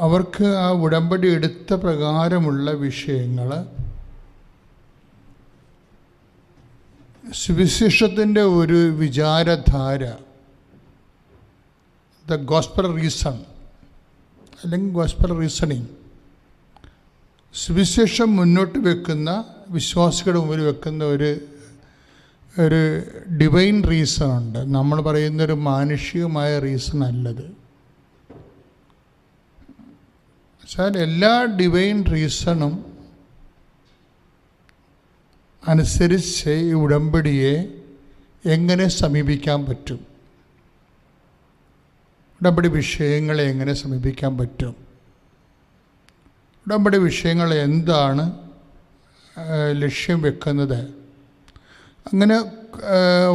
അവർക്ക് ആ ഉടമ്പടി എടുത്ത പ്രകാരമുള്ള വിഷയങ്ങൾ സുവിശേഷത്തിൻ്റെ ഒരു വിചാരധാര, ദ ഗോസ്പൽ റീസൺ അല്ലെങ്കിൽ ഗോസ്പൽ റീസണിങ്, സുവിശേഷം മുന്നോട്ട് വെക്കുന്ന, വിശ്വാസികളുടെ മുമ്പിൽ വെക്കുന്ന ഒരു ഡിവൈൻ റീസൺ ഉണ്ട്. നമ്മൾ പറയുന്നൊരു മാനുഷികമായ റീസൺ അല്ലത്. വെച്ചാൽ എല്ലാ ഡിവൈൻ റീസണും അനുസരിച്ച് ഈ ഉടമ്പടിയെ എങ്ങനെ സമീപിക്കാൻ പറ്റും, ഉടമ്പടി വിഷയങ്ങളെ എങ്ങനെ സമീപിക്കാൻ പറ്റും, ഉടമ്പടി വിഷയങ്ങൾ എന്താണ് ലക്ഷ്യം വെക്കുന്നത്, അങ്ങനെ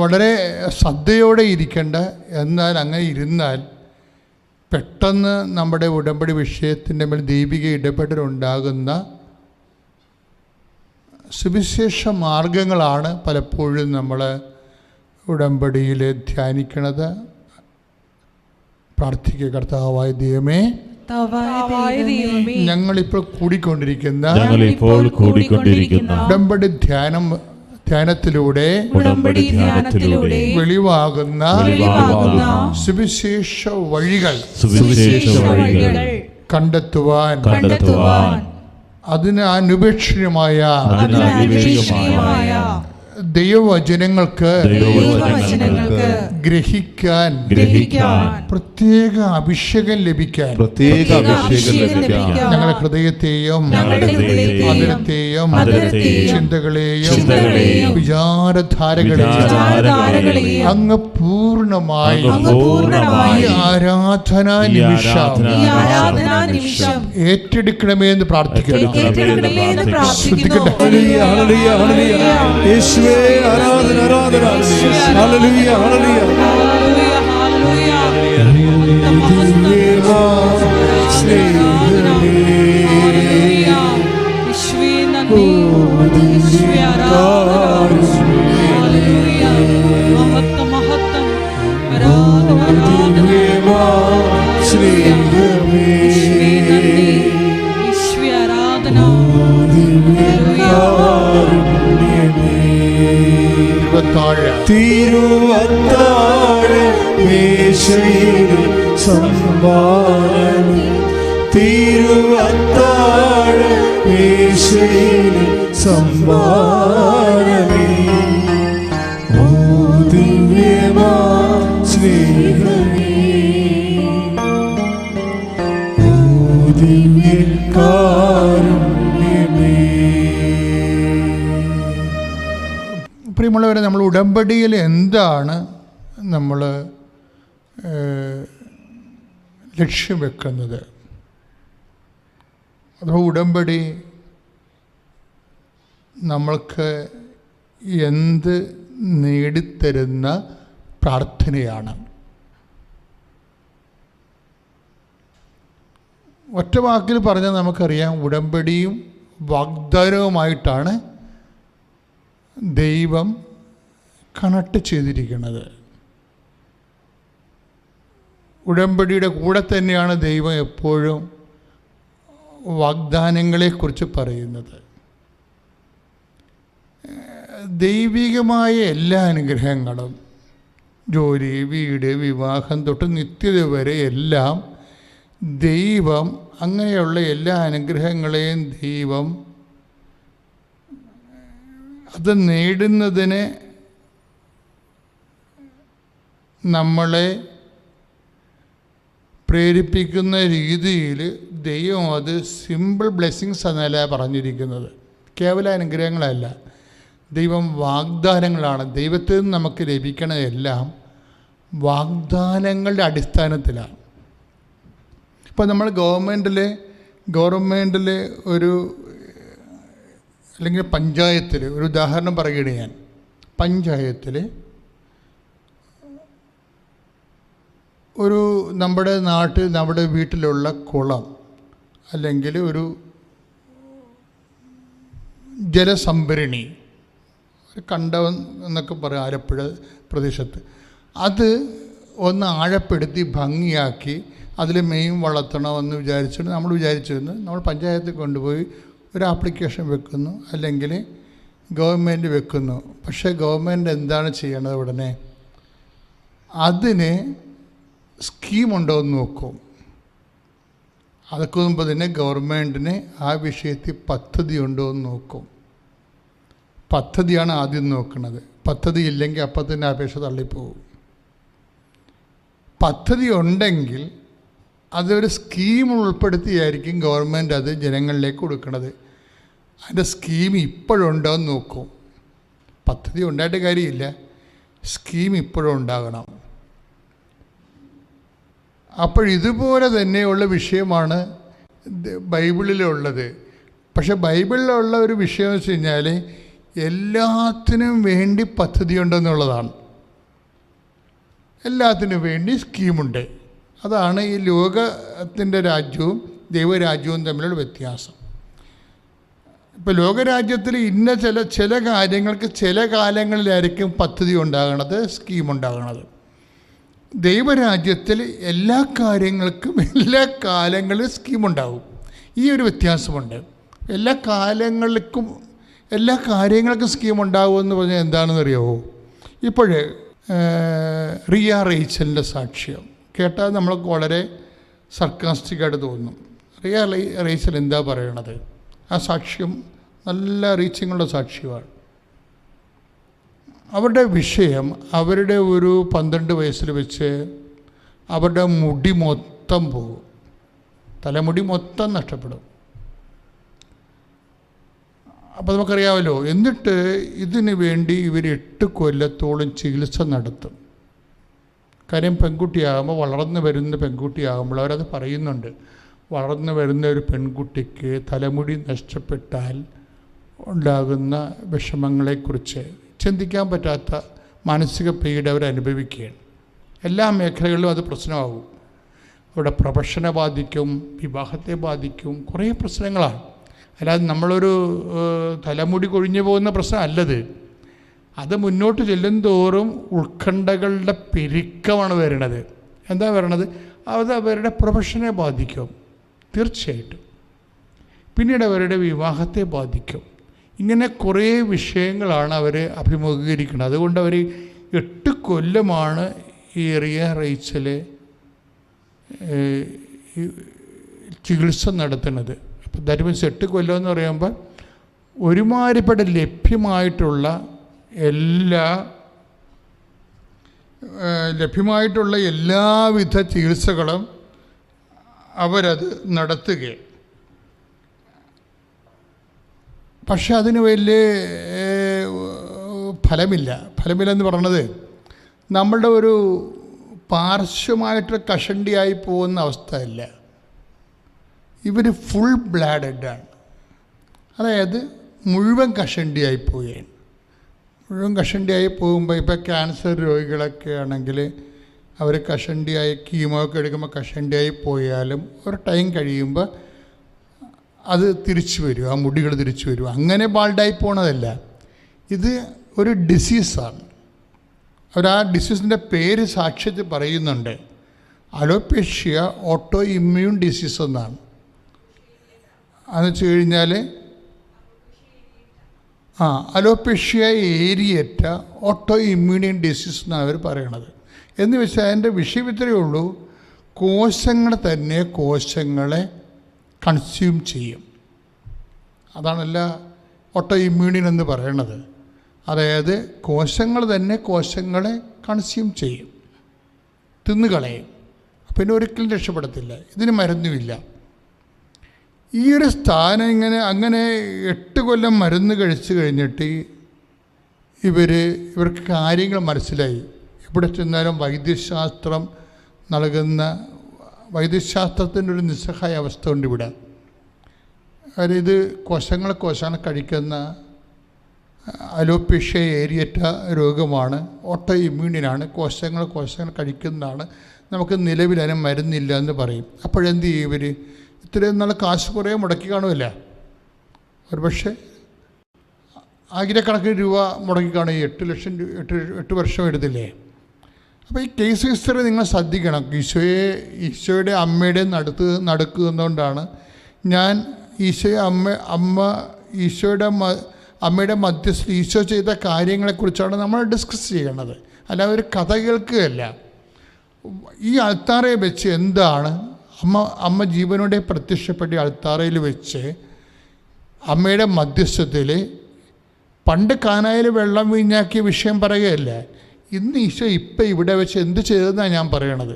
വളരെ ശ്രദ്ധയോടെ ഇരിക്കേണ്ട. എന്നാൽ അങ്ങനെ ഇരുന്നാൽ പെട്ടെന്ന് നമ്മുടെ ഉടമ്പടി വിഷയത്തിൻ്റെ മേൽ ദൈവിക ഇടപെടലുണ്ടാകുന്ന സുവിശേഷ മാർഗങ്ങളാണ് പലപ്പോഴും നമ്മൾ ഉടമ്പടിയിൽ ധ്യാനിക്കുന്നത്. പ്രാർത്ഥിക്കുക. കർത്താവായ ദൈവമേ, ഞങ്ങളിപ്പോൾ കൂടിക്കൊണ്ടിരിക്കുന്ന ഉടമ്പടി ധ്യാനത്തിലൂടെ വെളിവാകുന്ന സുവിശേഷ വഴികൾ കണ്ടെത്തുവാൻ അതിന് അനുപേക്ഷണീയമായ ദൈവവചനങ്ങൾക്ക് ഗ്രഹിക്കാൻ പ്രത്യേക അഭിഷേകം ലഭിക്കാൻ ഞങ്ങളുടെ ഹൃദയത്തെയും അതിരത്തെയും ചിന്തകളെയും വിചാരധാരകളെയും അങ്ങ് പൂർണ്ണമായി ഈ ആരാധനാ നിമിഷം ഏറ്റെടുക്കണമേ എന്ന് പ്രാർത്ഥിക്കുന്നു. ആരാധന ആരാധന ഹല്ലേലൂയ ഹല്ലേലൂയ തിരുവത്താഴ മേശയിൽ സംഭാവന, തിരുവത്താഴ മേശയിൽ സംഭാവന, ഓ ദിവ്യമാ സ്നേഹമേ, ഓ ദിവ്യകാരുണ്യമേ. പ്രിയമുള്ളവരെ, നമ്മൾ ഉടമ്പടിയിൽ എന്താണ് നമ്മൾ ലക്ഷ്യം വെക്കുന്നത്, അഥവാ ഉടമ്പടി നമ്മൾക്ക് എന്ത് നേടിത്തരുന്ന പ്രാർത്ഥനയാണ്? ഒറ്റ വാക്കിൽ പറഞ്ഞാൽ നമുക്കറിയാം, ഉടമ്പടിയും വാഗ്ദാനവുമായിട്ടാണ് ദൈവം കണക്ട് ചെയ്തിരിക്കുന്നത്. ഉടമ്പടിയുടെ കൂടെ തന്നെയാണ് ദൈവം എപ്പോഴും വാഗ്ദാനങ്ങളെക്കുറിച്ച് പറയുന്നത്. ദൈവികമായ എല്ലാ അനുഗ്രഹങ്ങളും, ജോലി, വീട്, വിവാഹം തൊട്ട് നിത്യത വരെ എല്ലാം ദൈവം, അങ്ങനെയുള്ള എല്ലാ അനുഗ്രഹങ്ങളെയും ദൈവം അത് നേടുന്നതിന് നമ്മളെ പ്രേരിപ്പിക്കുന്ന രീതിയിൽ ദൈവം അത് സിമ്പിൾ ബ്ലെസ്സിങ്സ് എന്നല്ല പറഞ്ഞിരിക്കുന്നത്. കേവല അനുഗ്രഹങ്ങളല്ല, ദൈവം വാഗ്ദാനങ്ങളാണ്. ദൈവത്തിൽ നിന്ന് നമുക്ക് ലഭിക്കണതെല്ലാം വാഗ്ദാനങ്ങളുടെ അടിസ്ഥാനത്തിലാണ്. ഇപ്പോൾ നമ്മൾ ഗവൺമെൻറ്റിൽ ഒരു അല്ലെങ്കിൽ പഞ്ചായത്തിൽ ഒരു ഉദാഹരണം പറയുകയാണ് ഞാൻ. പഞ്ചായത്തിൽ ഒരു നമ്മുടെ വീട്ടിലുള്ള കുളം അല്ലെങ്കിൽ ഒരു ജലസംഭരണി, ഒരു കണ്ടം എന്നൊക്കെ പറയും ആലപ്പുഴ പ്രദേശത്ത്, അത് ഒന്ന് ആഴപ്പെടുത്തി ഭംഗിയാക്കി അതിൽ മെയിൻ വളർത്തണമെന്ന് വിചാരിച്ചിട്ട് നമ്മൾ വിചാരിച്ചിരുന്നു. നമ്മൾ പഞ്ചായത്തിൽ കൊണ്ടുപോയി ഒരു ആപ്ലിക്കേഷൻ വെക്കുന്നു, അല്ലെങ്കിൽ ഗവൺമെൻറ് വെക്കുന്നു. പക്ഷേ ഗവൺമെൻറ് എന്താണ് ചെയ്യണത്? ഉടനെ അതിന് സ്കീമുണ്ടോ എന്ന് നോക്കും. അതൊക്കെ മുമ്പ് തന്നെ ഗവൺമെൻറ്റിന് ആ വിഷയത്തിൽ പദ്ധതി ഉണ്ടോ എന്ന് നോക്കും. പദ്ധതിയാണ് ആദ്യം നോക്കുന്നത്. പദ്ധതി ഇല്ലെങ്കിൽ അപ്പം തന്നെ അപേക്ഷ തള്ളിപ്പോകും. പദ്ധതി ഉണ്ടെങ്കിൽ അതൊരു സ്കീം ഉൾപ്പെടുത്തിയായിരിക്കും ഗവൺമെൻറ് അത് ജനങ്ങളിലേക്ക് കൊടുക്കുന്നത്. അതിൻ്റെ സ്കീം ഇപ്പോഴുണ്ടോ എന്ന് നോക്കും. പദ്ധതി ഉണ്ടായിട്ട് കാര്യമില്ല, സ്കീം ഇപ്പോഴും ഉണ്ടാകണം. അപ്പോഴിതുപോലെ തന്നെയുള്ള വിഷയമാണ് ബൈബിളിലുള്ളത്. പക്ഷെ ബൈബിളിലുള്ള ഒരു വിഷയം എന്ന് വെച്ച് കഴിഞ്ഞാൽ എല്ലാത്തിനും വേണ്ടി പദ്ധതി ഉണ്ടെന്നുള്ളതാണ്. എല്ലാത്തിനും വേണ്ടി സ്കീമുണ്ട്. അതാണ് ഈ ലോകത്തിൻ്റെ രാജ്യവും ദൈവരാജ്യവും തമ്മിലുള്ള വ്യത്യാസം. ഇപ്പോൾ ലോകരാജ്യത്തിൽ ഇന്ന ചില കാര്യങ്ങൾക്ക് ചില കാലങ്ങളിലായിരിക്കും പദ്ധതി ഉണ്ടാകണത്, സ്കീമുണ്ടാകണത്. ദൈവരാജ്യത്തിൽ എല്ലാ കാര്യങ്ങൾക്കും എല്ലാ കാലങ്ങളിലും സ്കീമുണ്ടാകും. ഈ ഒരു വ്യത്യാസമുണ്ട്. എല്ലാ കാര്യങ്ങൾക്കും സ്കീമുണ്ടാകുമെന്ന് പറഞ്ഞാൽ എന്താണെന്ന് അറിയാമോ? ഇപ്പോൾ റിയ റേച്ചലിൻ്റെ സാക്ഷ്യം കേട്ടാൽ നമ്മൾക്ക് വളരെ സർക്കാസ്റ്റിക്കായിട്ട് തോന്നും. റിയ റേച്ചൽ എന്താ പറയണത്? ആ സാക്ഷ്യം നല്ല റീച്ചിങ്ങുള്ള സാക്ഷ്യമാണ്. അവരുടെ വിഷയം, അവരുടെ ഒരു 12 വയസ്സിൽ വെച്ച് അവരുടെ മുടി മൊത്തം പോകും, തലമുടി മൊത്തം നഷ്ടപ്പെടും. അപ്പോൾ നമുക്കറിയാമല്ലോ. എന്നിട്ട് ഇതിനു വേണ്ടി ഇവർ 8 കൊല്ലത്തോളം ചികിത്സ നടത്തും. കാര്യം പെൺകുട്ടിയാകുമ്പോൾ, വളർന്നു വരുന്ന പെൺകുട്ടിയാകുമ്പോൾ അവരത് പറയുന്നുണ്ട്. വളർന്നു വരുന്ന ഒരു പെൺകുട്ടിക്ക് തലമുടി നഷ്ടപ്പെട്ടാൽ ഉണ്ടാകുന്ന വിഷമങ്ങളെക്കുറിച്ച് ചിന്തിക്കാൻ പറ്റാത്ത മാനസിക പീഡ അവർ അനുഭവിക്കുകയാണ്. എല്ലാ മേഖലകളിലും അത് പ്രശ്നമാകും. അവരുടെ പ്രൊഫഷനെ ബാധിക്കും, വിവാഹത്തെ ബാധിക്കും, കുറേ പ്രശ്നങ്ങളാണ്. അല്ലാതെ നമ്മളൊരു തലമുടി കൊഴിഞ്ഞു പോകുന്ന പ്രശ്നം അല്ലത്. അത് മുന്നോട്ട് ചെല്ലുന്തോറും ഉത്കണ്ഠകളുടെ പെരുക്കമാണ് വരുന്നത്. എന്താ വരണത്? അത് അവരുടെ പ്രൊഫഷനെ ബാധിക്കും തീർച്ചയായിട്ടും. പിന്നീട് അവരുടെ വിവാഹത്തെ ബാധിക്കും. ഇങ്ങനെ കുറേ വിഷയങ്ങളാണ് അവർ അഭിമുഖീകരിക്കുന്നത്. അതുകൊണ്ട് അവർ 8 കൊല്ലമാണ് ഈ റിയ റേച്ചൽ ചികിത്സ നടത്തുന്നത്. അപ്പോൾ ദാറ്റ് മീൻസ് 8 കൊല്ലം എന്ന് പറയുമ്പോൾ ഒരുമാതിരിപ്പെട്ട ലഭ്യമായിട്ടുള്ള എല്ലാവിധ ചികിത്സകളും അവരത് നടത്തുകയാണ്. പക്ഷെ അതിന് വലിയ ഫലമില്ലെന്ന് പറഞ്ഞത് നമ്മളുടെ ഒരു പാർശ്വമായിട്ട് കഷണ്ടിയായി പോകുന്ന അവസ്ഥയല്ല. ഇവർ ഫുൾ ബ്ലാഡഡാണ്. അതായത് മുഴുവൻ കഷണ്ടിയായി പോവുകയാണ്. മുഴുവൻ കഷണ്ടിയായി പോകുമ്പോൾ ഇപ്പോൾ ക്യാൻസർ രോഗികളൊക്കെ ആണെങ്കിൽ അവർ കഷണ്ടിയായി കീമോ ഒക്കെ എടുക്കുമ്പോൾ കഷണ്ടിയായി പോയാലും ഒരു ടൈം കഴിയുമ്പോൾ അത് തിരിച്ചു വരും, ആ മുടികൾ തിരിച്ചു വരും. അങ്ങനെ ബാൾഡായി പോണതല്ല. ഇത് ഒരു ഡിസീസാണ്. അവർ ആ ഡിസീസിൻ്റെ പേര് സാക്ഷ്യത്തിൽ പറയുന്നുണ്ട്. അലോപേഷ്യ ഓട്ടോ ഇമ്മ്യൂൺ ഡിസീസ് എന്നാണ്. അതെന്ന് വെച്ച് കഴിഞ്ഞാൽ അലോപേഷ്യ ഏരിയറ്റ ഓട്ടോ ഇമ്മ്യൂണിയൻ ഡിസീസ് എന്നാണ് അവർ പറയണത്. എന്ന് വെച്ചാൽ അതിൻ്റെ വിഷയം ഇത്രയേ ഉള്ളൂ. കോശങ്ങളെ കൺസ്യൂം ചെയ്യും. അതാണല്ല ഓട്ടോ ഇമ്മ്യൂണിയൻ എന്ന് പറയണത്. അതായത് കോശങ്ങളെ കൺസ്യൂം ചെയ്യും, തിന്നുകളയും. പിന്നെ ഒരിക്കലും രക്ഷപ്പെടത്തില്ല. ഇതിന് മരുന്നുമില്ല. ഈ ഒരു സ്ഥാനം അങ്ങനെ 8 കൊല്ലം മരുന്ന് കഴിച്ചു കഴിഞ്ഞിട്ട് ഇവർക്ക് കാര്യങ്ങൾ മനസ്സിലായി. ഇവിടെ ചെന്നാലും വൈദ്യശാസ്ത്രം നൽകുന്ന വൈദ്യശാസ്ത്രത്തിൻ്റെ ഒരു നിസ്സഹായ അവസ്ഥ ഉണ്ട് ഇവിടെ. കാര്യം ഇത് കോശങ്ങൾ കഴിക്കുന്ന അലോപേഷ്യ ഏരിയറ്റ രോഗമാണ്, ഓട്ടോ ഇമ്മ്യൂണിയനാണ്. കോശങ്ങൾ കഴിക്കുന്നതാണ്. നമുക്ക് നിലവിൽ അതിന് മരുന്നില്ല എന്ന് പറയും. അപ്പോഴെന്ത് ചെയ്യും ഇവർ? ഇത്രയും നാൾ കാശ് കുറേ മുടക്കി കാണുമല്ല, ഒരു പക്ഷേ ആയിരക്കണക്കിന് രൂപ മുടക്കി കാണും. 8 വർഷം എടുത്തില്ലേ? അപ്പോൾ ഈ കേസ് ഹിസ്റ്ററി നിങ്ങൾ ശ്രദ്ധിക്കണം. ഈശോയുടെ അമ്മയുടെ നടക്കുന്നതുകൊണ്ടാണ് ഞാൻ ഈശോയുടെ അമ്മയുടെ മധ്യസ്ഥ ഈശോ ചെയ്ത കാര്യങ്ങളെക്കുറിച്ചാണ് നമ്മൾ ഡിസ്കസ് ചെയ്യണത്, അല്ല ഒരു കഥ കേൾക്കുകയല്ല. ഈ അൾത്താറയെ വെച്ച് എന്താണ് അമ്മ ജീവനോടെ പ്രത്യക്ഷപ്പെട്ട അൾത്താറയിൽ വെച്ച് അമ്മയുടെ മധ്യസ്ഥത്തിൽ പണ്ട് കാനായിൽ വെള്ളം വീഞ്ഞാക്കിയ വിഷയം പറയുകയല്ല. ഇന്ന് ഈശോ ഇപ്പം ഇവിടെ വെച്ച് എന്ത് ചെയ്തതെന്നാണ് ഞാൻ പറയണത്.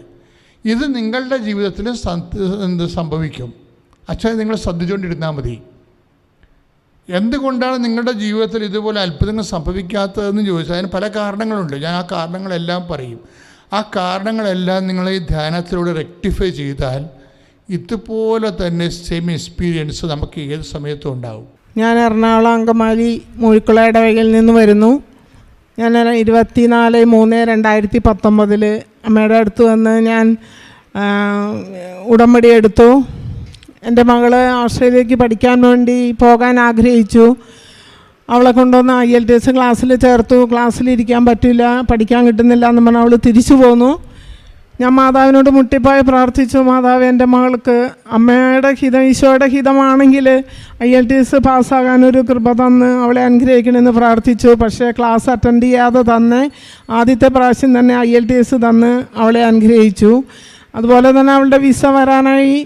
ഇത് നിങ്ങളുടെ ജീവിതത്തിൽ എന്ത് സംഭവിക്കും? അച്ഛൻ നിങ്ങൾ ശ്രദ്ധിച്ചുകൊണ്ടിരുന്നാൽ മതി. എന്തുകൊണ്ടാണ് നിങ്ങളുടെ ജീവിതത്തിൽ ഇതുപോലെ അത്ഭുതങ്ങൾ സംഭവിക്കാത്തതെന്ന് ചോദിച്ചാൽ അതിന് പല കാരണങ്ങളുണ്ട്. ഞാൻ ആ കാരണങ്ങളെല്ലാം പറയും. ആ കാരണങ്ങളെല്ലാം നിങ്ങൾ ഈ ധ്യാനത്തിലൂടെ റെക്ടിഫൈ ചെയ്താൽ ഇതുപോലെ തന്നെ സെയിം എക്സ്പീരിയൻസ് നമുക്ക് ഏത് സമയത്തും ഉണ്ടാവും. ഞാൻ എറണാകുളം അങ്കമാലി മൂഴിക്കുള ഇടവകയിൽ നിന്ന് വരുന്നു. ഞാൻ 24/3/2019 അമ്മയുടെ അടുത്ത് വന്ന് ഞാൻ ഉടമ്പടി എടുത്തു. എൻ്റെ മകൾ ഓസ്ട്രേലിയക്ക് പഠിക്കാൻ വേണ്ടി പോകാൻ ആഗ്രഹിച്ചു. അവളെ കൊണ്ടുവന്ന് IELTS ക്ലാസ്സിൽ ചേർത്തു. ക്ലാസ്സിലിരിക്കാൻ പറ്റില്ല, പഠിക്കാൻ കിട്ടുന്നില്ല എന്ന് പറഞ്ഞാൽ അവൾ തിരിച്ചു പോന്നു. ഞാൻ മാതാവിനോട് മുട്ടിപ്പായി പ്രാർത്ഥിച്ചു, മാതാവ് എൻ്റെ മകൾക്ക് അമ്മയുടെ ഹിതം ഈശോയുടെ ഹിതമാണെങ്കിൽ IELTS പാസ്സാകാനൊരു കൃപ തന്ന് അവളെ അനുഗ്രഹിക്കണമെന്ന് പ്രാർത്ഥിച്ചു. പക്ഷേ ക്ലാസ് അറ്റൻഡ് ചെയ്യാതെ തന്നെ ആദ്യത്തെ പ്രാവശ്യം തന്നെ IELTS തന്ന് അവളെ അനുഗ്രഹിച്ചു. അതുപോലെ തന്നെ അവളുടെ വിസ വരാനായി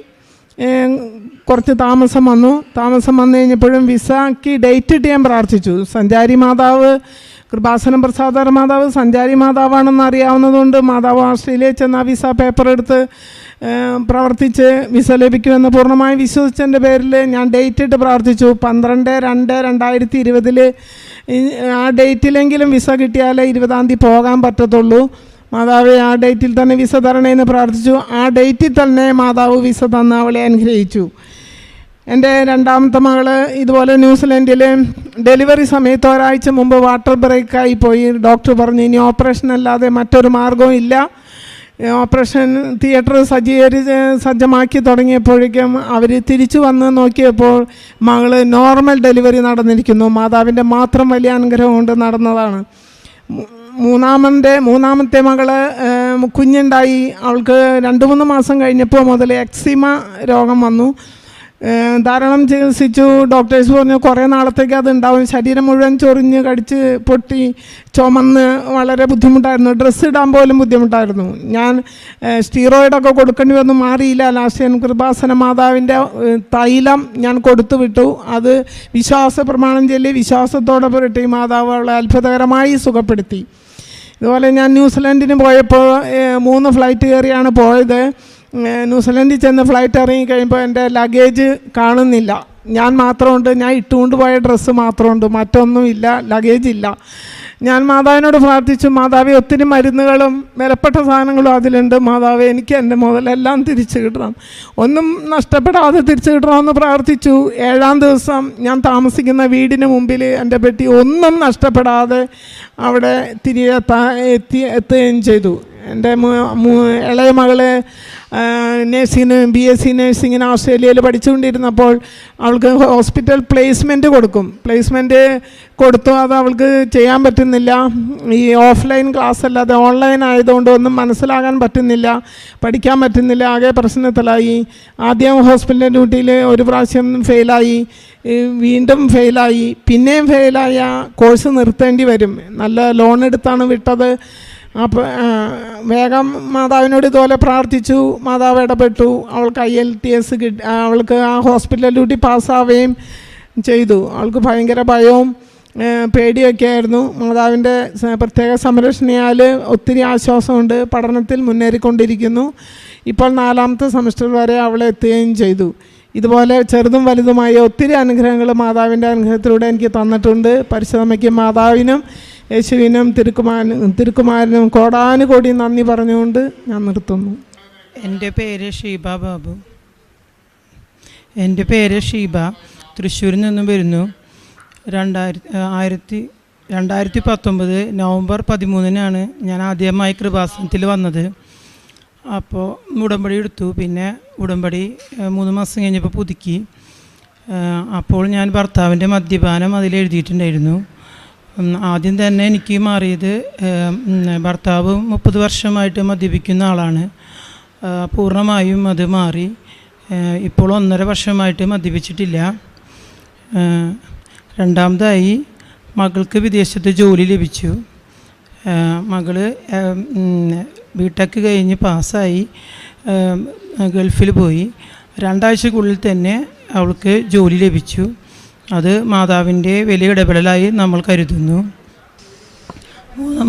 കുറച്ച് താമസം വന്നു കഴിഞ്ഞപ്പോഴും വിസയ്ക്ക് ഡേറ്റ് ഇട്ട് ഞാൻ പ്രാർത്ഥിച്ചു. സഞ്ചാരി മാതാവ് കൃപാസനം പ്രസാദർ മാതാവ് സഞ്ചാരി മാതാവാണെന്ന് അറിയാവുന്നതുകൊണ്ട് മാതാവ് ഓസ്ട്രേലിയയിൽ ചെന്ന് ആ വിസ പേപ്പർ എടുത്ത് പ്രവർത്തിച്ച് വിസ ലഭിക്കുമെന്ന് പൂർണ്ണമായി വിശ്വസിച്ചതിൻ്റെ പേരിൽ ഞാൻ ഡേറ്റ് ഇട്ട് പ്രാർത്ഥിച്ചു. 12/2/2020 ആ ഡേറ്റിലെങ്കിലും വിസ കിട്ടിയാലേ 20-ാം തീയതി പോകാൻ പറ്റത്തുള്ളൂ. മാതാവ് ആ ഡേറ്റിൽ തന്നെ വിസ തരണേന്ന് പ്രാർത്ഥിച്ചു. ആ ഡേറ്റിൽ തന്നെ മാതാവ് വിസ തന്ന് അവളെ അനുഗ്രഹിച്ചു. എൻ്റെ രണ്ടാമത്തെ മകൾ ഇതുപോലെ ന്യൂസിലൻഡിൽ ഡെലിവറി സമയത്ത് ഒരാഴ്ച മുമ്പ് വാട്ടർ ബ്രേക്കായി പോയി. ഡോക്ടർ പറഞ്ഞു ഇനി ഓപ്പറേഷൻ അല്ലാതെ മറ്റൊരു മാർഗവും ഇല്ല. ഓപ്പറേഷൻ തിയേറ്റർ സജ്ജമാക്കി തുടങ്ങിയപ്പോഴേക്കും അവർ തിരിച്ചു വന്ന് നോക്കിയപ്പോൾ മകൾ നോർമൽ ഡെലിവറി നടന്നിരിക്കുന്നു. മാതാവിൻ്റെ മാത്രം വലിയ അനുഗ്രഹം കൊണ്ട് നടന്നതാണ്. മൂന്നാമത്തെ മകള് കുഞ്ഞുണ്ടായി. അവൾക്ക് 2-3 മാസം കഴിഞ്ഞപ്പോൾ മുതൽ എക്സിമ രോഗം വന്നു. ധാരാളം ചികിത്സിച്ചു. ഡോക്ടേഴ്സ് പറഞ്ഞു കുറേ നാളത്തേക്ക് അത് ഉണ്ടാവും. ശരീരം മുഴുവൻ ചൊറിഞ്ഞ് കടിച്ച് പൊട്ടി ചുമന്ന് വളരെ ബുദ്ധിമുട്ടായിരുന്നു. ഡ്രസ്സ് ഇടാൻ പോലും ബുദ്ധിമുട്ടായിരുന്നു. ഞാൻ സ്റ്റീറോയിഡൊക്കെ കൊടുക്കേണ്ടി വന്നു, മാറിയില്ല. ലാസ്റ്റ് ഞാൻ കൃപാസന മാതാവിൻ്റെ തൈലം ഞാൻ കൊടുത്തു വിട്ടു. അത് വിശ്വാസ പ്രമാണം ചൊല്ലി വിശ്വാസത്തോടെ പുരട്ടി മാതാവ് അവളെ അത്ഭുതകരമായി സുഖപ്പെടുത്തി. ഇതുപോലെ ഞാൻ ന്യൂസിലൻഡിന് പോയപ്പോൾ 3 ഫ്ലൈറ്റ് കയറിയാണ് പോയത്. ന്യൂസിലൻഡിൽ ചെന്ന് ഫ്ലൈറ്റ് ഇറങ്ങിക്കഴിയുമ്പോൾ എൻ്റെ ലഗേജ് കാണുന്നില്ല. ഞാൻ മാത്രമുണ്ട്, ഞാൻ ഇട്ടുകൊണ്ട് പോയ ഡ്രസ്സ് മാത്രമുണ്ട്, മറ്റൊന്നുമില്ല, ലഗേജില്ല. ഞാൻ മാതാവിനോട് പ്രാർത്ഥിച്ചു, മാതാവെ ഒത്തിരി മരുന്നുകളും വിലപ്പെട്ട സാധനങ്ങളും അതിലുണ്ട്, മാതാവെ എനിക്ക് എൻ്റെ മുതലെല്ലാം തിരിച്ചു കിട്ടണം, ഒന്നും നഷ്ടപ്പെടാതെ തിരിച്ചു കിട്ടണമെന്ന് പ്രാർത്ഥിച്ചു. 7-ാം ദിവസം ഞാൻ താമസിക്കുന്ന വീടിന് മുമ്പിൽ എൻ്റെ പെട്ടി ഒന്നും നഷ്ടപ്പെടാതെ അവിടെ തിരികെ എത്തുകയും ചെയ്തു. എൻ്റെ ഇളയ മകള് നേഴ്സിങ്ങിന് BSc നേഴ്സിങ്ങിന് ഓസ്ട്രേലിയയിൽ പഠിച്ചുകൊണ്ടിരുന്നപ്പോൾ അവൾക്ക് ഹോസ്പിറ്റൽ പ്ലേസ്മെൻറ്റ് കൊടുത്തു. അത് അവൾക്ക് ചെയ്യാൻ പറ്റുന്നില്ല. ഈ ഓഫ്ലൈൻ ക്ലാസ് അല്ലാതെ ഓൺലൈൻ ആയതുകൊണ്ട് ഒന്നും മനസ്സിലാകാൻ പറ്റുന്നില്ല, പഠിക്കാൻ പറ്റുന്നില്ല. ആകെ പ്രശ്നത്തിലായി. ആദ്യം ഹോസ്പിറ്റൽ ഡ്യൂട്ടിയിൽ ഒരു പ്രാവശ്യം ഫെയിലായി, വീണ്ടും ഫെയിലായി, പിന്നെയും ഫെയിലായ കോഴ്സ് നിർത്തേണ്ടി വരും. നല്ല ലോൺ എടുത്താണ് വിട്ടത്. അപ്പോൾ വേഗം മാതാവിനോട് ഇതുപോലെ പ്രാർത്ഥിച്ചു. മാതാവ് ഇടപെട്ടു. അവൾക്ക് IELTS കിട്ടി. അവൾക്ക് ആ ഹോസ്പിറ്റൽ ഡ്യൂട്ടി പാസ്സാവുകയും ചെയ്തു. അവൾക്ക് ഭയങ്കര ഭയവും പേടിയൊക്കെ ആയിരുന്നു. മാതാവിൻ്റെ പ്രത്യേക സംരക്ഷണയാൽ ഒത്തിരി ആശ്വാസമുണ്ട്. പഠനത്തിൽ മുന്നേറിക്കൊണ്ടിരിക്കുന്നു. ഇപ്പോൾ 4ാമത്തെ സെമസ്റ്റർ വരെ അവളെ എത്തുകയും ചെയ്തു. ഇതുപോലെ ചെറുതും വലുതുമായ ഒത്തിരി അനുഗ്രഹങ്ങൾ മാതാവിൻ്റെ അനുഗ്രഹത്തിലൂടെ എനിക്ക് തന്നിട്ടുണ്ട്. പരിശുദ്ധമ്മയ്ക്കും മാതാവിനും യേശുവിനും തിരുക്കുമാരനും കോടാനുകോടി നന്ദി പറഞ്ഞുകൊണ്ട് ഞാൻ നിർത്തുന്നു. എൻ്റെ പേര് ഷീബ ബാബു. തൃശ്ശൂരിൽ നിന്നും വരുന്നു. 2019 നവംബർ 13-നാണ് ഞാൻ ആദ്യമായി കൃപാസനത്തിൽ വന്നത്. അപ്പോൾ ഉടമ്പടി എടുത്തു. പിന്നെ ഉടമ്പടി 3 മാസം കഴിഞ്ഞപ്പോൾ പുതുക്കി. അപ്പോൾ ഞാൻ ഭർത്താവിൻ്റെ മദ്യപാനം അതിലെഴുതിയിട്ടുണ്ടായിരുന്നു. ആദ്യം തന്നെ എനിക്ക് മാറിയത് ഭർത്താവ് 30 വർഷമായിട്ട് മദ്യപിക്കുന്ന ആളാണ്. പൂർണ്ണമായും അത് മാറി. ഇപ്പോൾ 1.5 വർഷമായിട്ട് മദ്യപിച്ചിട്ടില്ല. രണ്ടാമതായി മകൾക്ക് വിദേശത്ത് ജോലി ലഭിച്ചു. മകൾ ബിടെക് കഴിഞ്ഞ് പാസ്സായി ഗൾഫിൽ പോയി. 2 ആഴ്ചക്കുള്ളിൽ തന്നെ അവൾക്ക് ജോലി ലഭിച്ചു. അത് മാതാവിൻ്റെ വലിയ ഇടപെടലായി നമ്മൾ കരുതുന്നു.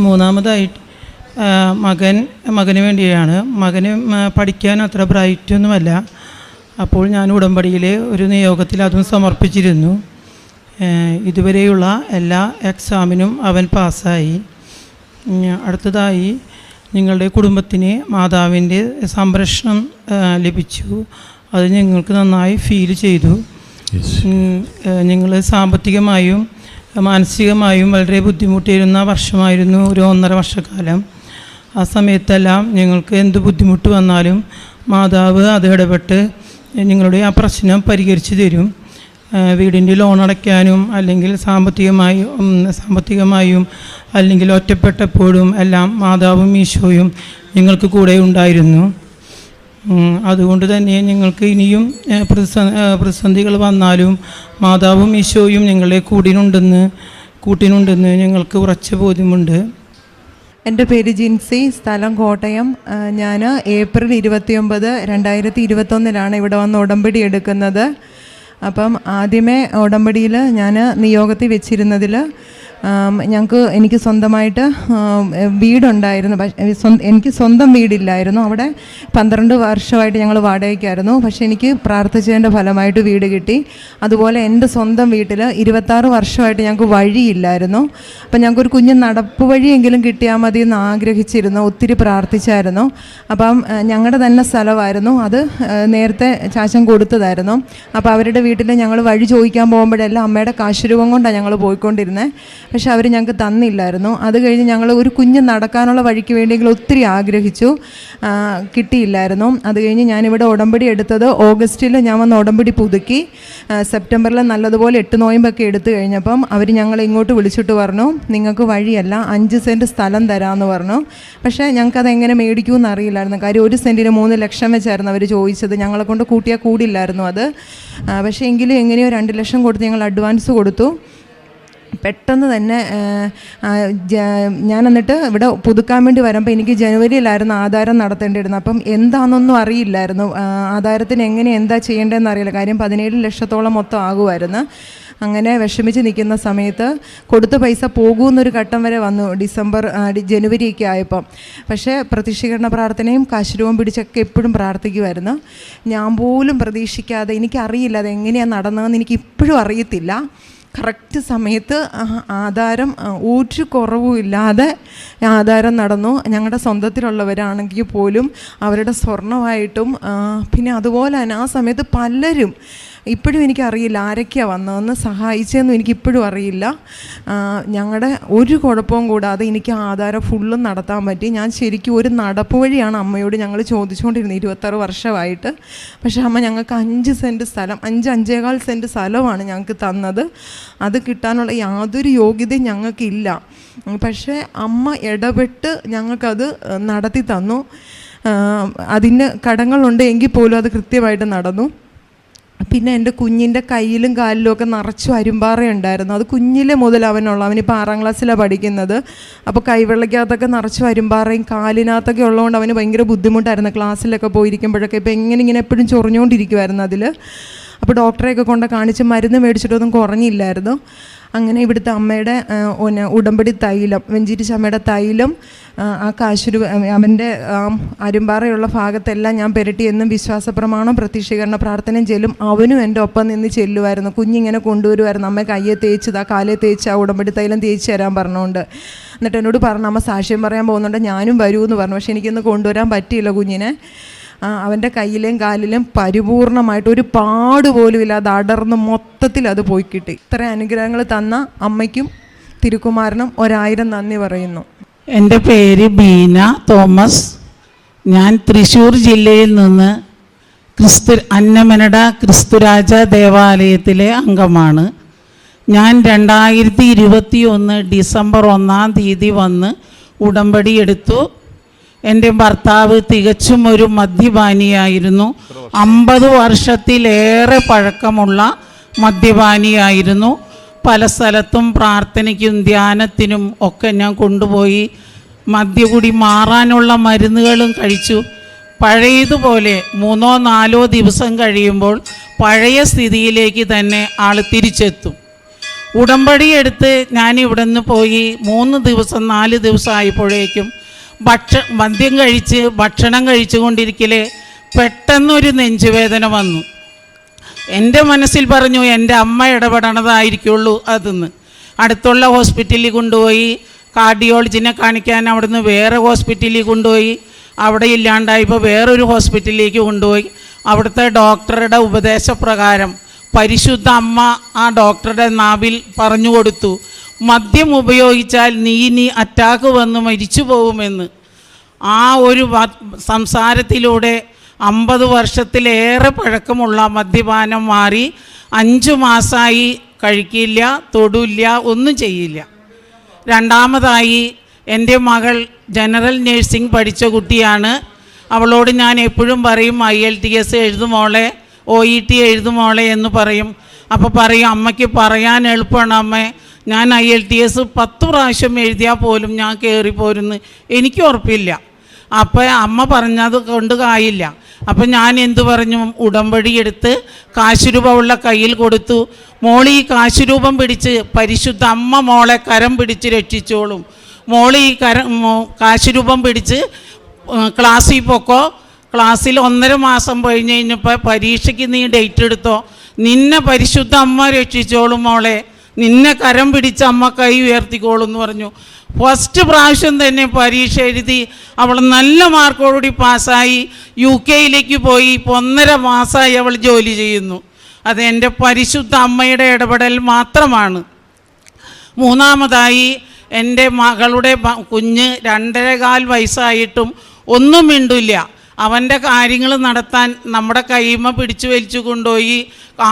മൂന്നാമതായിട്ട് മകന് വേണ്ടിയാണ്. മകന് പഠിക്കാൻ അത്ര ബ്രൈറ്റൊന്നുമല്ല. അപ്പോൾ ഞാൻ ഉടമ്പടിയിലെ ഒരു നിയോഗത്തിൽ അതും സമർപ്പിച്ചിരുന്നു. ഇതുവരെയുള്ള എല്ലാ എക്സാമിനും അവൻ പാസ്സായി. അടുത്തതായി നിങ്ങളുടെ കുടുംബത്തിന് മാതാവിൻ്റെ സംരക്ഷണം ലഭിച്ചു. അത് ഞങ്ങൾക്ക് നന്നായി ഫീൽ ചെയ്തു. നിങ്ങൾ സാമ്പത്തികമായും മാനസികമായും വളരെ ബുദ്ധിമുട്ടിയിരുന്ന വർഷമായിരുന്നു ഒരു 1.5 വർഷക്കാലം. ആ സമയത്തെല്ലാം ഞങ്ങൾക്ക് എന്ത് ബുദ്ധിമുട്ട് വന്നാലും മാതാവ് അത് ഇടപെട്ട് നിങ്ങളുടെ ആ പ്രശ്നം പരിഹരിച്ചു തരും. വീടിൻ്റെ ലോൺ അടയ്ക്കാനും അല്ലെങ്കിൽ സാമ്പത്തികമായും അല്ലെങ്കിൽ ഒറ്റപ്പെട്ടപ്പോഴും എല്ലാം മാതാവും ഈശോയും നിങ്ങൾക്ക് കൂടെ ഉണ്ടായിരുന്നു. അതുകൊണ്ട് തന്നെ ഞങ്ങൾക്ക് ഇനിയും പ്രതിസന്ധികൾ വന്നാലും മാതാവും ഈശോയും ഞങ്ങളെ കൂട്ടിനുണ്ടെന്ന് ഞങ്ങൾക്ക് ഉറച്ച ബോധ്യമുണ്ട്. എൻ്റെ പേര് ജിൻസി, സ്ഥലം കോട്ടയം. ഞാൻ ഏപ്രിൽ 29, 2021 ഇവിടെ വന്ന് ഉടമ്പടി എടുക്കുന്നത്. അപ്പം ആദ്യമേ ഉടമ്പടിയിൽ ഞാൻ നിയോഗത്തിൽ വെച്ചിരുന്നതിൽ എനിക്ക് സ്വന്തമായിട്ട് വീടുണ്ടായിരുന്നു. എനിക്ക് സ്വന്തം വീടില്ലായിരുന്നു. അവിടെ 12 വർഷമായിട്ട് ഞങ്ങൾ വാടകയ്ക്കായിരുന്നു. പക്ഷേ എനിക്ക് പ്രാർത്ഥിച്ചതിൻ്റെ ഫലമായിട്ട് വീട് കിട്ടി. അതുപോലെ എൻ്റെ സ്വന്തം വീട്ടിൽ 26 വർഷമായിട്ട് ഞങ്ങൾക്ക് വഴിയില്ലായിരുന്നു. അപ്പം ഞങ്ങൾക്കൊരു കുഞ്ഞ് നടപ്പ് വഴിയെങ്കിലും കിട്ടിയാൽ മതി എന്ന് ആഗ്രഹിച്ചിരുന്നു. ഒത്തിരി പ്രാർത്ഥിച്ചായിരുന്നു. അപ്പം ഞങ്ങളുടെ തന്നെ സ്ഥലമായിരുന്നു. അത് നേരത്തെ ചാച്ചൻ കൊടുത്തതായിരുന്നു. അപ്പോൾ അവരുടെ വീട്ടിൽ ഞങ്ങൾ വഴി ചോദിക്കാൻ പോകുമ്പോഴെല്ലാം അമ്മയുടെ കാശുരൂപം കൊണ്ടാണ് ഞങ്ങൾ പോയിക്കൊണ്ടിരുന്നത്. പക്ഷെ അവർ ഞങ്ങൾക്ക് തന്നില്ലായിരുന്നു. അത് കഴിഞ്ഞ് ഞങ്ങൾ ഒരു കുഞ്ഞ് നടക്കാനുള്ള വഴിക്ക് വേണ്ടിയെങ്കിലും ഒത്തിരി ആഗ്രഹിച്ചു, കിട്ടിയില്ലായിരുന്നു. അത് കഴിഞ്ഞ് ഞാനിവിടെ ഉടമ്പടി എടുത്തത് ഓഗസ്റ്റിൽ ഞാൻ വന്ന് ഉടമ്പടി പുതുക്കി. സെപ്റ്റംബറിൽ നല്ലതുപോലെ 8 നോയമ്പൊക്കെ എടുത്തു കഴിഞ്ഞപ്പം അവർ ഞങ്ങളെ ഇങ്ങോട്ട് വിളിച്ചിട്ട് പറഞ്ഞു, നിങ്ങൾക്ക് വഴിയല്ല 5 സെൻറ്റ് സ്ഥലം തരാമെന്ന് പറഞ്ഞു. പക്ഷേ ഞങ്ങൾക്കത് എങ്ങനെ മേടിക്കുമെന്ന് അറിയില്ലായിരുന്നു. കാര്യം 1 സെൻറ്റിന് 3 ലക്ഷം വെച്ചായിരുന്നു അവർ ചോദിച്ചത്. ഞങ്ങളെ കൊണ്ട് കൂട്ടിയാൽ കൂടില്ലായിരുന്നു അത്. പക്ഷേ എങ്കിലും എങ്ങനെയോ 2 ലക്ഷം കൊടുത്ത് ഞങ്ങൾ അഡ്വാൻസ് കൊടുത്തു. പെട്ടെന്ന് തന്നെ ഞാൻ എന്നിട്ട് ഇവിടെ പുതുക്കാൻ വേണ്ടി വരുമ്പോൾ എനിക്ക് ജനുവരിയിലായിരുന്നു ആധാരം നടത്തേണ്ടിയിരുന്നത്. അപ്പം എന്താണെന്നൊന്നും അറിയില്ലായിരുന്നു. ആധാരത്തിന് എന്താ ചെയ്യേണ്ടതെന്ന് അറിയില്ല. കാര്യം 17 ലക്ഷത്തോളം മൊത്തം ആകുമായിരുന്നു. അങ്ങനെ വിഷമിച്ച് നിൽക്കുന്ന സമയത്ത് കൊടുത്ത പൈസ പോകുമെന്നൊരു ഘട്ടം വരെ വന്നു, ജനുവരിയൊക്കെ ആയപ്പം. പക്ഷേ പ്രത്യക്ഷീകരണ പ്രാർത്ഥനയും കാശുരൂപം പിടിച്ചൊക്കെ എപ്പോഴും പ്രാർത്ഥിക്കുമായിരുന്നു. ഞാൻ പോലും പ്രതീക്ഷിക്കാതെ, എനിക്കറിയില്ല അതെങ്ങനെയാണ് നടന്നതെന്ന്, എനിക്ക് ഇപ്പോഴും അറിയത്തില്ല. കറക്റ്റ് സമയത്ത് ആധാരം ഒരു കുറവുമില്ലാതെ ആധാരം നടന്നു. ഞങ്ങളുടെ സ്വന്തത്തിലുള്ളവരാണെങ്കിൽ പോലും അവരുടെ സ്വർണ്ണമായിട്ടും പിന്നെ അതുപോലെ തന്നെ ആ സമയത്ത് പലരും, ഇപ്പോഴും എനിക്കറിയില്ല ആരൊക്കെയാണ് വന്നതെന്ന്, സഹായിച്ചതെന്നും എനിക്കിപ്പോഴും അറിയില്ല. ഞങ്ങളുടെ ഒരു കുഴപ്പവും കൂടാതെ എനിക്ക് ആധാരം ഫുള്ളും നടത്താൻ പറ്റി. ഞാൻ ശരിക്കും ഒരു നടപ്പ് വഴിയാണ് അമ്മയോട് ഞങ്ങൾ ചോദിച്ചുകൊണ്ടിരുന്നത് 26 വർഷമായിട്ട്. പക്ഷേ അമ്മ ഞങ്ങൾക്ക് 5 സെൻറ്റ് സ്ഥലം, 5-5.25 സെൻറ്റ് സ്ഥലമാണ് ഞങ്ങൾക്ക് തന്നത്. അത് കിട്ടാനുള്ള യാതൊരു യോഗ്യതയും ഞങ്ങൾക്കില്ല. പക്ഷേ അമ്മ ഇടപെട്ട് ഞങ്ങൾക്കത് നടത്തി തന്നു. അതിന് കടങ്ങളുണ്ട് എങ്കിൽ പോലും അത് കൃത്യമായിട്ട് നടന്നു. പിന്നെ എൻ്റെ കുഞ്ഞിൻ്റെ കയ്യിലും കാലിലും ഒക്കെ നിറച്ചും അരുമ്പാറയുണ്ടായിരുന്നു. അത് കുഞ്ഞിലെ മുതൽ അവനിപ്പോൾ 6ാം ക്ലാസ്സിലാണ് പഠിക്കുന്നത്. അപ്പോൾ കൈവെള്ളയ്ക്കകത്തൊക്കെ നിറച്ചും അരുമ്പാറയും കാലിനകത്തൊക്കെ ഉള്ളതുകൊണ്ട് അവന് ഭയങ്കര ബുദ്ധിമുട്ടായിരുന്നു ക്ലാസ്സിലൊക്കെ പോയിരിക്കുമ്പോഴൊക്കെ. ഇപ്പോൾ ഇങ്ങനെ എപ്പോഴും ചൊറിഞ്ഞുകൊണ്ടിരിക്കുമായിരുന്നു അതിൽ. അപ്പോൾ ഡോക്ടറെയൊക്കെ കൊണ്ട് കാണിച്ച് മരുന്ന് മേടിച്ചിട്ടൊന്നും കുറഞ്ഞില്ലായിരുന്നു. അങ്ങനെ ഇവിടുത്തെ അമ്മയുടെ ഉടമ്പടി തൈലം, വെഞ്ചിരിച്ച അമ്മയുടെ തൈലം ആ കാശുരു അവൻ്റെ അരുമ്പാറയുള്ള ഭാഗത്തെല്ലാം ഞാൻ പുരട്ടി എന്നും വിശ്വാസപ്രമാണം പ്രത്യക്ഷീകരണ പ്രാർത്ഥനയും ചെല്ലും. അവനും എൻ്റെ ഒപ്പം നിന്ന് ചെല്ലുമായിരുന്നു. കുഞ്ഞിങ്ങനെ കൊണ്ടുവരുമായിരുന്നു, അമ്മ കയ്യെ തേച്ചത്, ആ കാലെ തേച്ച് ആ ഉടമ്പടി തൈലം തേച്ച് തരാൻ പറഞ്ഞുകൊണ്ട്. എന്നിട്ട് എന്നോട് പറഞ്ഞു, അമ്മ സാക്ഷ്യം പറയാൻ പോകുന്നുണ്ട്, ഞാനും വരുമെന്ന് പറഞ്ഞു. പക്ഷേ എനിക്കൊന്ന് കൊണ്ടുവരാൻ പറ്റിയില്ല കുഞ്ഞിനെ. അവൻ്റെ കയ്യിലും കാലിലും പരിപൂർണമായിട്ട് ഒരു പാട് പോലും ഇല്ലാതെ അടർന്ന് മൊത്തത്തിൽ അത് പോയി കിട്ടി. ഇത്ര അനുഗ്രഹങ്ങൾ തന്ന അമ്മയ്ക്കും തിരുക്കുമാരനും 1000 നന്ദി പറയുന്നു. എൻ്റെ പേര് ബീന തോമസ്. ഞാൻ തൃശ്ശൂർ ജില്ലയിൽ നിന്ന് അന്നമനട ക്രിസ്തുരാജ ദേവാലയത്തിലെ അംഗമാണ്. ഞാൻ 2021 ഡിസംബർ 1-ാം തീയതി വന്ന് ഉടമ്പടി എടുത്തു. എൻ്റെ ഭർത്താവ് തികച്ചും ഒരു മദ്യപാനിയായിരുന്നു. 50 വർഷത്തിലേറെ പഴക്കമുള്ള മദ്യപാനിയായിരുന്നു. പല സ്ഥലത്തും പ്രാർത്ഥനയ്ക്കും ധ്യാനത്തിനും ഒക്കെ ഞാൻ കൊണ്ടുപോയി. മദ്യകുടി മാറാനുള്ള മരുന്നുകളും കഴിച്ചു. പഴയതുപോലെ 3-4 ദിവസം കഴിയുമ്പോൾ പഴയ സ്ഥിതിയിലേക്ക് തന്നെ ആൾ തിരിച്ചെത്തും. ഉടമ്പടി എടുത്ത് ഞാൻ ഇവിടെ നിന്ന് പോയി 3 ദിവസം 4 ദിവസം ആയപ്പോഴേക്കും മദ്യം കഴിച്ച് ഭക്ഷണം കഴിച്ചുകൊണ്ടിരിക്കലേ പെട്ടെന്നൊരു നെഞ്ചുവേദന വന്നു. എൻ്റെ മനസ്സിൽ പറഞ്ഞു എൻ്റെ അമ്മ ഇടപെടണതായിരിക്കുള്ളൂ അതെന്ന്. അടുത്തുള്ള ഹോസ്പിറ്റലിൽ കൊണ്ടുപോയി, കാർഡിയോളജിനെ കാണിക്കാൻ അവിടുന്ന് വേറെ ഹോസ്പിറ്റലിൽ കൊണ്ടുപോയി. അവിടെ ഇല്ലാണ്ടായപ്പോൾ വേറൊരു ഹോസ്പിറ്റലിലേക്ക് കൊണ്ടുപോയി. അവിടുത്തെ ഡോക്ടറുടെ ഉപദേശപ്രകാരം പരിശുദ്ധ അമ്മ ആ ഡോക്ടറുടെ നാവിൽ പറഞ്ഞു കൊടുത്തു, മദ്യം ഉപയോഗിച്ചാൽ നീ അറ്റാക്ക് വന്ന് മരിച്ചു പോകുമെന്ന്. ആ ഒരു സംസാരത്തിലൂടെ 50 വർഷത്തിലേറെ പഴക്കമുള്ള മദ്യപാനം മാറി. 5 മാസമായി കഴിക്കില്ല, തൊടില്ല, ഒന്നും ചെയ്യില്ല. രണ്ടാമതായി എൻ്റെ മകൾ ജനറൽ നേഴ്സിംഗ് പഠിച്ച കുട്ടിയാണ്. അവളോട് ഞാൻ എപ്പോഴും പറയും IELTS എഴുതുമോളെ, OET എഴുതുമോളെ എന്ന് പറയും. അപ്പോൾ പറയും അമ്മയ്ക്ക് പറയാൻ എളുപ്പമാണ് അമ്മേ, ഞാൻ IELTS 10 പ്രാവശ്യം എഴുതിയാൽ പോലും ഞാൻ കയറിപ്പോരുന്ന് എനിക്ക് ഉറപ്പില്ല. അപ്പോൾ അമ്മ പറഞ്ഞത് കൊണ്ട് കായില്ല. അപ്പം ഞാൻ എന്തു പറഞ്ഞു, ഉടമ്പടി എടുത്ത് കാശുരൂപ ഉള്ള കയ്യിൽ കൊടുത്തു. മോളി ഈ കാശുരൂപം പിടിച്ച് പരിശുദ്ധ അമ്മ മോളെ കരം പിടിച്ച് രക്ഷിച്ചോളും. മോളി ഈ കാശുരൂപം പിടിച്ച് ക്ലാസ്സിൽ പൊക്കോ. ക്ലാസ്സിൽ 1.5 മാസം കഴിഞ്ഞപ്പോൾ പരീക്ഷയ്ക്ക് നീ ഡേറ്റ് എടുത്തോ. നിന്നെ പരിശുദ്ധ അമ്മ രക്ഷിച്ചോളും മോളെ, നിന്നെ കരം പിടിച്ച് അമ്മ കൈ ഉയർത്തിക്കോളും എന്ന് പറഞ്ഞു. ഫസ്റ്റ് പ്രാവശ്യം തന്നെ പരീക്ഷ എഴുതി അവൾ നല്ല മാർക്കോടുകൂടി പാസ്സായി. UK പോയി. ഇപ്പോൾ 1.5 മാസമായി അവൾ ജോലി ചെയ്യുന്നു. അത് എൻ്റെ പരിശുദ്ധ അമ്മയുടെ ഇടപെടൽ മാത്രമാണ്. മൂന്നാമതായി എൻ്റെ മകളുടെ കുഞ്ഞ് 2.25 വയസ്സായിട്ടും ഒന്നും മിണ്ടില്ല. അവൻ്റെ കാര്യങ്ങൾ നടത്താൻ നമ്മുടെ കൈമ പിടിച്ചു വലിച്ചു കൊണ്ടുപോയി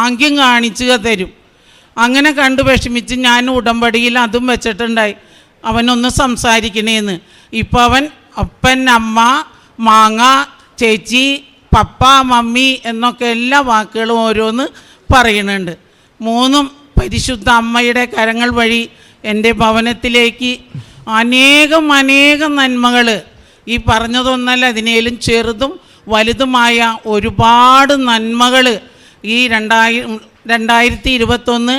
ആംഗ്യം കാണിച്ചു തരും. അങ്ങനെ കണ്ടു വിഷമിച്ച് ഞാൻ ഉടമ്പടിയിൽ അതും വെച്ചിട്ടുണ്ടായി, അവനൊന്ന് സംസാരിക്കണേന്ന്. ഇപ്പോൾ അവൻ അപ്പൻ, അമ്മ, മാങ്ങ, ചേച്ചി, പപ്പ, മമ്മി എന്നൊക്കെ എല്ലാ വാക്കുകളും ഓരോന്ന് പറയുന്നുണ്ട്. 3ഉം പരിശുദ്ധ അമ്മയുടെ കരങ്ങൾ വഴി എൻ്റെ ഭവനത്തിലേക്ക് അനേകം നന്മകൾ, ഈ പറഞ്ഞതൊന്നല്ല അതിനേലും ചെറുതും വലുതുമായ ഒരുപാട് നന്മകൾ ഈ 2021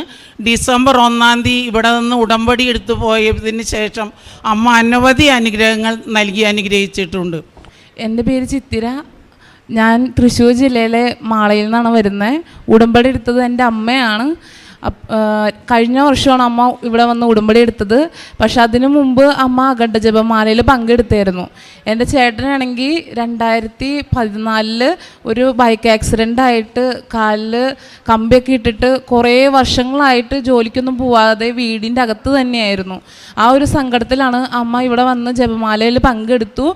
ഡിസംബർ 1-ാം തീയതി ഇവിടെ നിന്ന് ഉടമ്പടി എടുത്തു പോയതിന് ശേഷം അമ്മ അനവധി അനുഗ്രഹങ്ങൾ നൽകി അനുഗ്രഹിച്ചിട്ടുണ്ട്. എൻ്റെ പേര് ചിത്തിര. ഞാൻ തൃശ്ശൂർ ജില്ലയിലെ മാളയിൽ നിന്നാണ് വരുന്നത്. ഉടമ്പടി എടുത്തത് എൻ്റെ അമ്മയാണ്. കഴിഞ്ഞ വർഷമാണ് അമ്മ ഇവിടെ വന്ന് ഉടമ്പടി എടുത്തത്. പക്ഷെ അതിനു മുമ്പ് അമ്മ അഖണ്ഡ ജപമാലയിൽ പങ്കെടുത്തായിരുന്നു. എൻ്റെ ചേട്ടനാണെങ്കിൽ 2014 ഒരു ബൈക്ക് ആക്സിഡൻ്റ് ആയിട്ട് കാലിൽ കമ്പിയൊക്കെ ഇട്ടിട്ട് കുറേ വർഷങ്ങളായിട്ട് ജോലിക്കൊന്നും പോവാതെ വീടിൻ്റെ അകത്ത് തന്നെയായിരുന്നു. ആ ഒരു സങ്കടത്തിലാണ് അമ്മ ഇവിടെ വന്ന് ജപമാലയിൽ പങ്കെടുത്തു.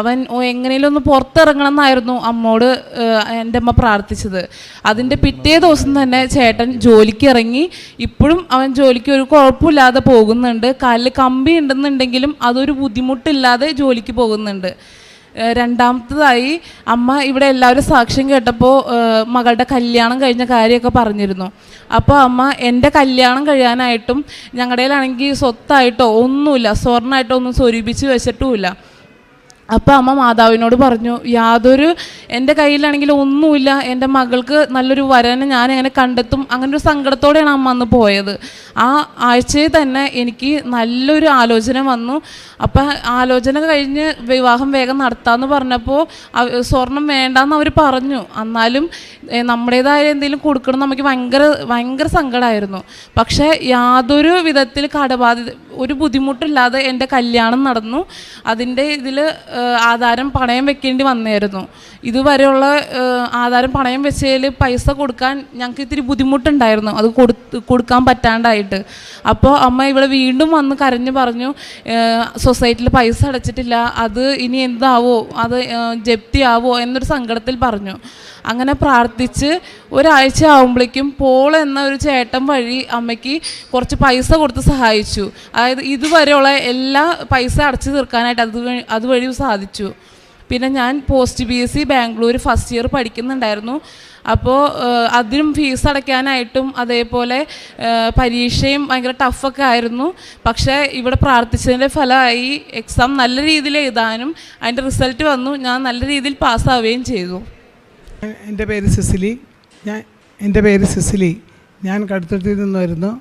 അവൻ എങ്ങനെയും ഒന്ന് പുറത്തിറങ്ങണം എന്നായിരുന്നു അമ്മോട് എൻ്റെ അമ്മ പ്രാർത്ഥിച്ചത്. അതിൻ്റെ പിറ്റേ ദിവസം തന്നെ ചേട്ടൻ ജോലിക്ക് ഇറങ്ങി. ഇപ്പോഴും അവൻ ജോലിക്ക് ഒരു കുഴപ്പമില്ലാതെ പോകുന്നുണ്ട്. കാലിൽ കമ്പി ഉണ്ടെന്നുണ്ടെങ്കിലും അതൊരു ബുദ്ധിമുട്ടില്ലാതെ ജോലിക്ക് പോകുന്നുണ്ട്. രണ്ടാമത്തതായി അമ്മ ഇവിടെ എല്ലാവരും സാക്ഷ്യം കേട്ടപ്പോൾ മകളുടെ കല്യാണം കഴിഞ്ഞ കാര്യമൊക്കെ പറഞ്ഞിരുന്നു. അപ്പോൾ അമ്മ എൻ്റെ കല്യാണം കഴിയാനായിട്ടും ഞങ്ങളുടെ കയ്യിലാണെങ്കിൽ സ്വത്തായിട്ടോ ഒന്നുമില്ല, സ്വർണ്ണമായിട്ടോ ഒന്നും സ്വരൂപിച്ച് വെച്ചിട്ടുമില്ല. അപ്പോൾ അമ്മ മാതാവിനോട് പറഞ്ഞു, എൻ്റെ കയ്യിലാണെങ്കിൽ ഒന്നുമില്ല, എൻ്റെ മകൾക്ക് നല്ലൊരു വരനെ ഞാൻ എങ്ങനെ കണ്ടെത്തും, അങ്ങനെ ഒരു സങ്കടത്തോടെയാണ് അമ്മ അന്ന് പോയത്. ആ ആഴ്ചയിൽ തന്നെ എനിക്ക് നല്ലൊരു ആലോചന വന്നു. അപ്പം ആലോചന കഴിഞ്ഞ് വിവാഹം വേഗം നടത്താമെന്ന് പറഞ്ഞപ്പോൾ സ്വർണം വേണ്ടാന്ന് അവർ പറഞ്ഞു. എന്നാലും നമ്മുടേതായ എന്തെങ്കിലും കൊടുക്കണം നമുക്ക് ഭയങ്കര സങ്കടമായിരുന്നു. പക്ഷേ യാതൊരു വിധത്തിൽ ഒരു ബുദ്ധിമുട്ടില്ലാതെ എൻ്റെ കല്യാണം നടന്നു. അതിൻ്റെ ഇതിൽ ആധാരം പണയം വെക്കേണ്ടി വന്നായിരുന്നു. ഇതുവരെയുള്ള ആധാരം പണയം വെച്ചതിൽ പൈസ കൊടുക്കാൻ ഞങ്ങൾക്ക് ഇത്തിരി ബുദ്ധിമുട്ടുണ്ടായിരുന്നു, അത് കൊടുക്കാൻ പറ്റാണ്ടായിട്ട്. അപ്പോൾ അമ്മ ഇവിടെ വീണ്ടും വന്ന് കരഞ്ഞു പറഞ്ഞു, സൊസൈറ്റിയിൽ പൈസ അടച്ചിട്ടില്ല, അത് ഇനി എന്താവോ, അത് ജപ്തിയാവോ എന്നൊരു സങ്കടത്തിൽ പറഞ്ഞു. അങ്ങനെ പ്രാർത്ഥിച്ച് ഒരാഴ്ച ആകുമ്പോഴേക്കും പോൾ എന്ന ഒരു ചേട്ടൻ വഴി അമ്മയ്ക്ക് കുറച്ച് പൈസ കൊടുത്ത് സഹായിച്ചു. അതായത് ഇതുവരെയുള്ള എല്ലാ പൈസ അടച്ചു തീർക്കാനായിട്ട് അതുവഴി സാധിച്ചു. പിന്നെ ഞാൻ post BSc Bangalore first year പഠിക്കുന്നുണ്ടായിരുന്നു. അപ്പോൾ അതിനും ഫീസ് അടയ്ക്കാനായിട്ടും അതേപോലെ പരീക്ഷയും ഭയങ്കര ടഫൊക്കെ ആയിരുന്നു. പക്ഷേ ഇവിടെ പ്രാർത്ഥിച്ചതിൻ്റെ ഫലമായി എക്സാം നല്ല രീതിയിൽ എഴുതാനും അതിൻ്റെ റിസൾട്ട് വന്നു. ഞാൻ നല്ല രീതിയിൽ പാസ്സാവുകയും ചെയ്തു. എൻ്റെ പേര് സിസിലി. ഞാൻ കടുത്തുരുത്തിയിൽ നിന്ന് വരുന്നു.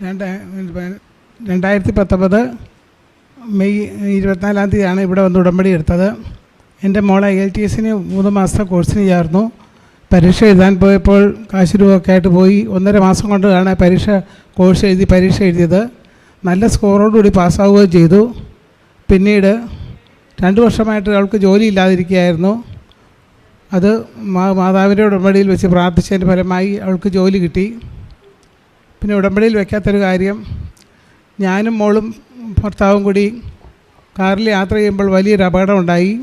2019 മെയ് 24-ാം തീയതിയാണ് ഇവിടെ വന്ന് ഉടമ്പടി എടുത്തത്. എൻ്റെ മോളെ IELTS-ന് 3 മാസത്തെ കോഴ്സിന് ചേർന്നു. പരീക്ഷ എഴുതാൻ പോയപ്പോൾ കാശ് രൂപമൊക്കെ ആയിട്ട് പോയി. 1.5 മാസം കൊണ്ടാണ് കോഴ്സ് എഴുതിയത്. നല്ല സ്കോറോടുകൂടി പാസ്സാവുകയും ചെയ്തു. പിന്നീട് 2 വർഷമായിട്ട് അവൾക്ക് ജോലി ഇല്ലാതിരിക്കുകയായിരുന്നു. അത് മാതാവിൻ്റെ ഉടമ്പടിയിൽ വെച്ച് പ്രാർത്ഥിച്ചതിൻ്റെ ഫലമായി അവൾക്ക് ജോലി കിട്ടി. പിന്നെ ഉടമ്പടിയിൽ വയ്ക്കാത്തൊരു കാര്യം, ഞാനും മോളും ഭർത്താവും കൂടി കാറിൽ യാത്ര ചെയ്യുമ്പോൾ വലിയൊരു അപകടം ഉണ്ടായി.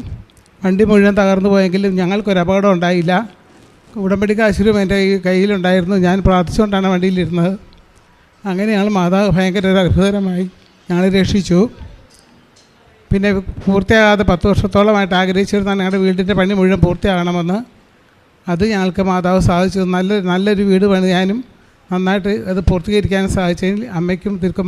വണ്ടി മുഴുവൻ തകർന്നു പോയെങ്കിലും ഞങ്ങൾക്കൊരു അപകടം ഉണ്ടായില്ല. ഉടമ്പടി കാശുരും എൻ്റെ കയ്യിലുണ്ടായിരുന്നു. ഞാൻ പ്രാർത്ഥിച്ചുകൊണ്ടാണ് വണ്ടിയിലിരുന്നത്. അങ്ങനെയാണ് മാതാവ് ഭയങ്കര ഒരു അത്ഭുതകരമായി ഞങ്ങളെ രക്ഷിച്ചു. പിന്നെ പൂർത്തിയാകാതെ 10 വർഷത്തോളമായിട്ട് ആഗ്രഹിച്ചിരുന്ന ഞങ്ങളുടെ വീടിൻ്റെ പണി മുഴുവൻ പൂർത്തിയാകണമെന്ന്. അത് ഞങ്ങൾക്ക് മാതാവ് സാധിച്ചു. നല്ലൊരു വീട് പണിയാനും നന്നായിട്ട് അത് പൂർത്തീകരിക്കാനും സാധിച്ചതിൽ അമ്മയ്ക്കും